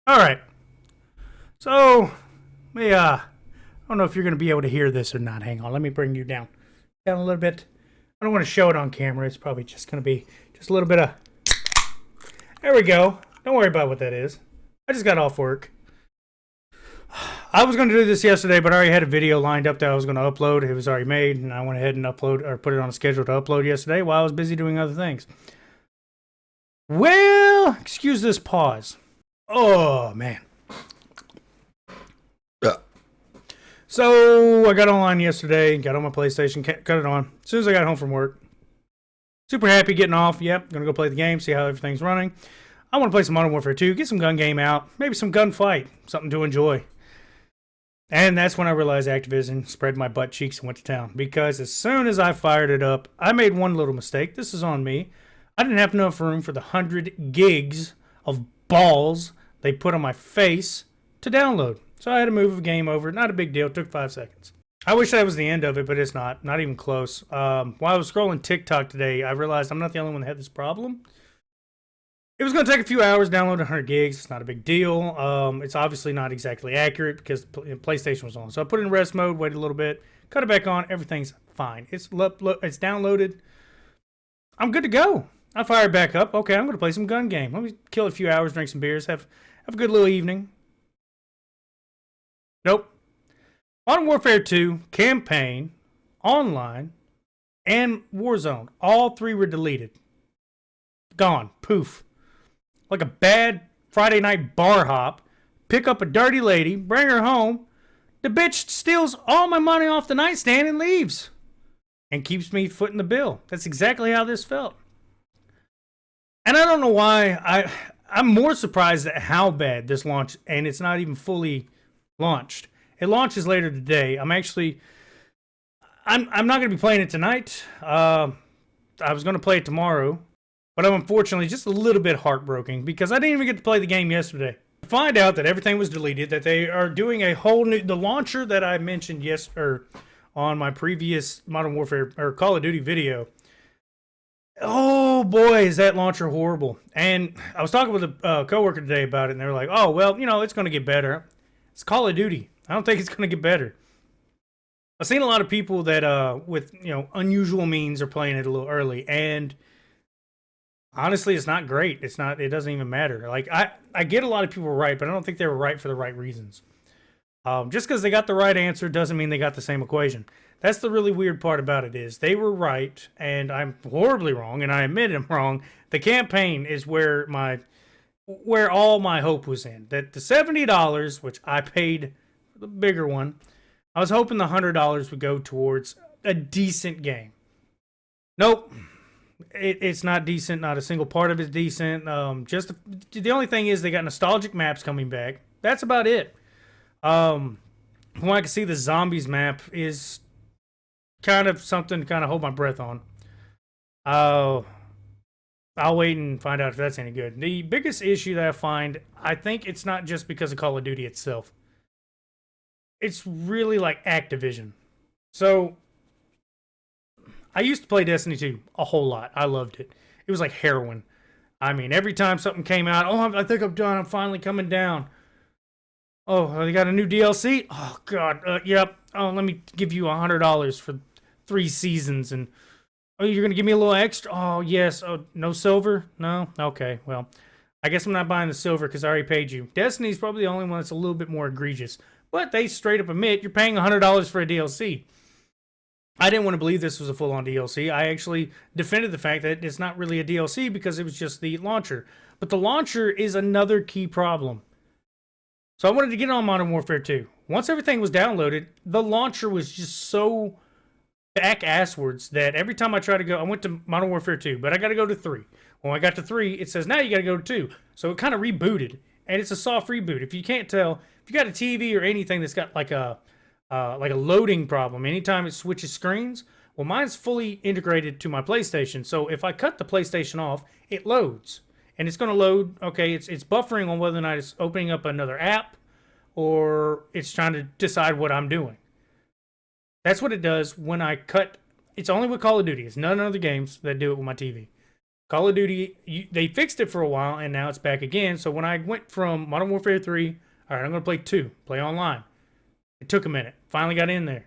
All right. So, I don't know if you're going to be able to hear this or not. Hang on. Let me bring you down a little bit. I don't want to show it on camera. It's probably just going to be just a little bit of. There we go. Don't worry about what that is. I just got off work. I was going to do this yesterday, but I already had a video lined up that I was going to upload. It was already made, and I went ahead and put it on a schedule to upload yesterday while I was busy doing other things. Well, excuse this pause. Oh, man. So I got online yesterday, got on my PlayStation, cut it on. As soon as I got home from work, super happy getting off. Yep, gonna go play the game, see how everything's running. I want to play some Modern Warfare 2, get some gun game out, maybe some gunfight, something to enjoy. And that's when I realized Activision spread my butt cheeks and went to town. Because as soon as I fired it up, I made one little mistake. This is on me. I didn't have enough room for the 100 gigs of balls they put on my face to download. So I had to move the game over. Not a big deal. It took 5 seconds. I wish that was the end of it, but it's not. Not even close. While I was scrolling TikTok today, I realized I'm not the only one that had this problem. It was going to take a few hours to download 100 gigs. It's not a big deal. It's obviously not exactly accurate because the PlayStation was on. So I put it in rest mode, waited a little bit, cut it back on. Everything's fine. It's downloaded. I'm good to go. I fired back up. Okay, I'm going to play some gun game. Let me kill a few hours, drink some beers, have a good little evening. Nope. Modern Warfare 2, Campaign, Online, and Warzone. All 3 were deleted. Gone. Poof. Like a bad Friday night bar hop. Pick up a dirty lady, bring her home. The bitch steals all my money off the nightstand and leaves. And keeps me footing the bill. That's exactly how this felt. And I don't know why. I'm more surprised at how bad this launched, and it's not even fully launched. It launches later today. I'm not going to be playing it tonight. I was going to play it tomorrow, but I'm unfortunately just a little bit heartbroken because I didn't even get to play the game yesterday. To find out that everything was deleted, that they are doing a whole new the launcher that I mentioned on my previous Modern Warfare or Call of Duty video. Oh boy, is that launcher horrible! And I was talking with a coworker today about it, and they were like, "Oh well, it's going to get better." It's Call of Duty. I don't think it's going to get better. I've seen a lot of people that with unusual means are playing it a little early, and honestly, it's not great. It doesn't even matter. Like I get a lot of people were right, but I don't think they were right for the right reasons. Just because they got the right answer doesn't mean they got the same equation. That's the really weird part about it is they were right, and I'm horribly wrong, and I admit I'm wrong. The campaign is where all my hope was in. That the $70, which I paid for the bigger one, I was hoping the $100 would go towards a decent game. Nope. It's not decent. Not a single part of it's decent. Just the only thing is they got nostalgic maps coming back. That's about it. From what I can see, the zombies map is kind of something to kind of hold my breath on. I'll wait and find out if that's any good. The biggest issue that I find, I think it's not just because of Call of Duty itself. It's really like Activision. So, I used to play Destiny 2 a whole lot. I loved it. It was like heroin. I mean, every time something came out, I think I'm done. I'm finally coming down. Oh, they got a new DLC? Oh, God. Yep. Oh, let me give you $100 for 3 seasons. And, you're going to give me a little extra? Oh, yes. Oh, no silver? No? Okay, well, I guess I'm not buying the silver because I already paid you. Destiny's probably the only one that's a little bit more egregious. But they straight up admit you're paying $100 for a DLC. I didn't want to believe this was a full-on DLC. I actually defended the fact that it's not really a DLC because it was just the launcher. But the launcher is another key problem. So I wanted to get on Modern Warfare 2. Once everything was downloaded, the launcher was just so back-asswards that every time I try to go, I went to Modern Warfare 2, but I got to go to 3. When I got to 3, it says, now you got to go to 2. So it kind of rebooted, and it's a soft reboot. If you can't tell, if you got a TV or anything that's got like a loading problem, anytime it switches screens, well, mine's fully integrated to my PlayStation. So if I cut the PlayStation off, it loads. And it's going to load, okay, it's buffering on whether or not it's opening up another app or it's trying to decide what I'm doing. That's what it does when I cut. It's only with Call of Duty. It's none other games that do it with my TV. Call of Duty, they fixed it for a while, and now it's back again. So when I went from Modern Warfare 3, all right, I'm going to play 2, play online. It took a minute. Finally got in there.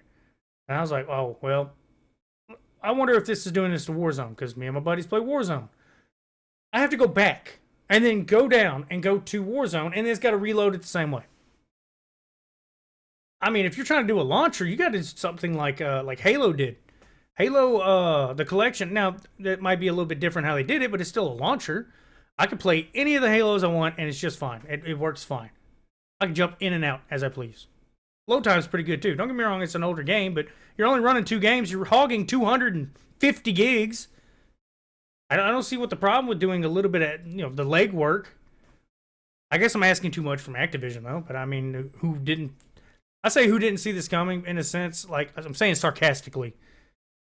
And I was like, oh, well, I wonder if this is doing this to Warzone, because me and my buddies play Warzone. I have to go back and then go down and go to Warzone, and it's got to reload it the same way. I mean, if you're trying to do a launcher, you got to do something like Halo did. Halo, the collection, now, that might be a little bit different how they did it, but it's still a launcher. I can play any of the Halos I want, and it's just fine. It works fine. I can jump in and out as I please. Load time's pretty good, too. Don't get me wrong, it's an older game, but you're only running 2 games. You're hogging 250 gigs. I don't see what the problem with doing a little bit of, the leg work. I guess I'm asking too much from Activision, though, but I mean, who didn't see this coming, in a sense, like, I'm saying sarcastically.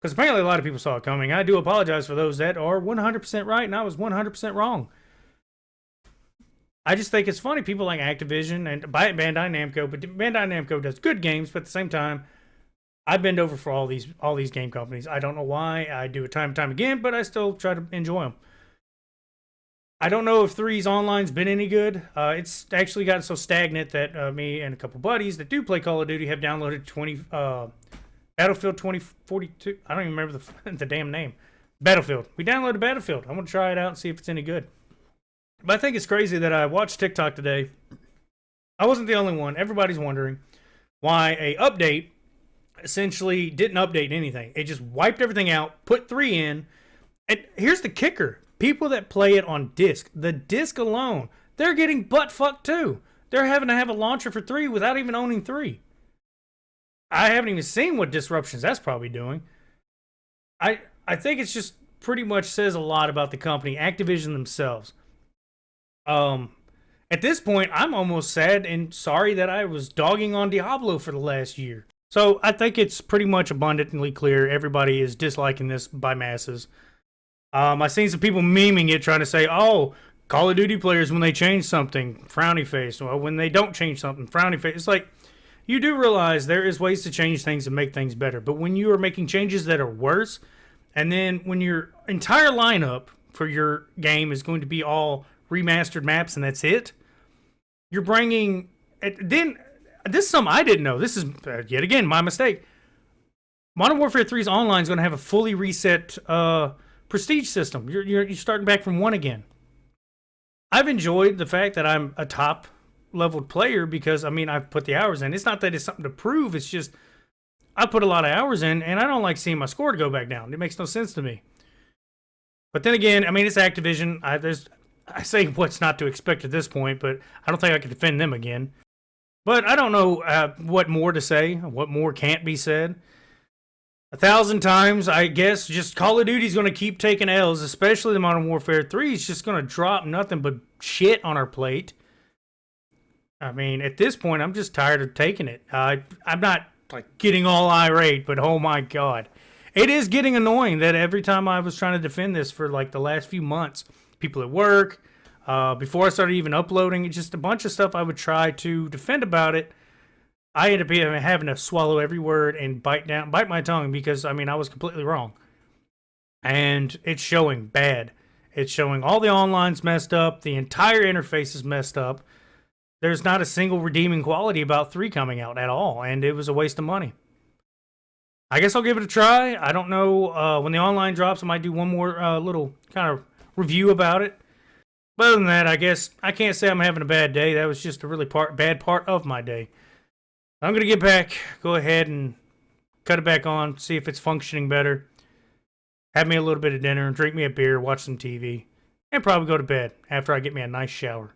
Because apparently a lot of people saw it coming. I do apologize for those that are 100% right, and I was 100% wrong. I just think it's funny. People like Activision and Bandai Namco, but Bandai Namco does good games, but at the same time, I bend over for all these game companies. I don't know why. I do it time and time again, but I still try to enjoy them. I don't know if 3's online's been any good. It's actually gotten so stagnant that me and a couple buddies that do play Call of Duty have downloaded Battlefield 2042. I don't even remember the damn name. Battlefield. We downloaded Battlefield. I'm going to try it out and see if it's any good. But I think it's crazy that I watched TikTok today. I wasn't the only one. Everybody's wondering why a update essentially didn't update anything. It just wiped everything out, put 3 in. And here's the kicker. People that play it on disc, the disc alone, they're getting butt fucked too. They're having to have a launcher for 3 without even owning 3. I haven't even seen what disruptions that's probably doing. I think it's just pretty much says a lot about the company, Activision themselves. At this point, I'm almost sad and sorry that I was dogging on Diablo for the last year. So I think it's pretty much abundantly clear everybody is disliking this by masses. I've seen some people memeing it, trying to say, oh, Call of Duty players, when they change something, frowny face. Well, when they don't change something, frowny face. It's like, you do realize there is ways to change things and make things better. But when you are making changes that are worse, and then when your entire lineup for your game is going to be all remastered maps and that's it, you're bringing... Then, this is something I didn't know. This is, yet again, my mistake. Modern Warfare 3's online is going to have a fully reset prestige system. You're starting back from 1 again. I've enjoyed the fact that I'm a top leveled player because, I mean, I've put the hours in. It's not that it's something to prove. It's just I put a lot of hours in, and I don't like seeing my score go back down. It makes no sense to me. But then again, I mean, it's Activision. I say what's not to expect at this point, but I don't think I can defend them again. But I don't know what more to say, what more can't be said. 1,000 times, I guess, just Call of Duty's going to keep taking L's, especially the Modern Warfare 3. It's just going to drop nothing but shit on our plate. I mean, at this point, I'm just tired of taking it. I'm not like getting all irate, but oh my god. It is getting annoying that every time I was trying to defend this for like the last few months, people at work, before I started even uploading, just a bunch of stuff I would try to defend about it, I ended up having to swallow every word and bite my tongue because, I mean, I was completely wrong. And it's showing bad. It's showing all the online's messed up. The entire interface is messed up. There's not a single redeeming quality about 3 coming out at all, and it was a waste of money. I guess I'll give it a try. I don't know. When the online drops, I might do one more little kind of review about it. But other than that, I guess I can't say I'm having a bad day. That was just a really bad part of my day. I'm going to get back, go ahead and cut it back on, see if it's functioning better. Have me a little bit of dinner, drink me a beer, watch some TV, and probably go to bed after I get me a nice shower.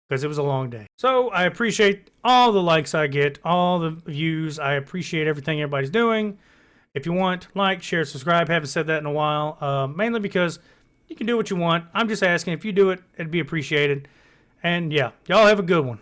Because it was a long day. So I appreciate all the likes I get, all the views. I appreciate everything everybody's doing. If you want, like, share, subscribe. Haven't said that in a while. Mainly because you can do what you want. I'm just asking if you do it, it'd be appreciated. And yeah, y'all have a good one.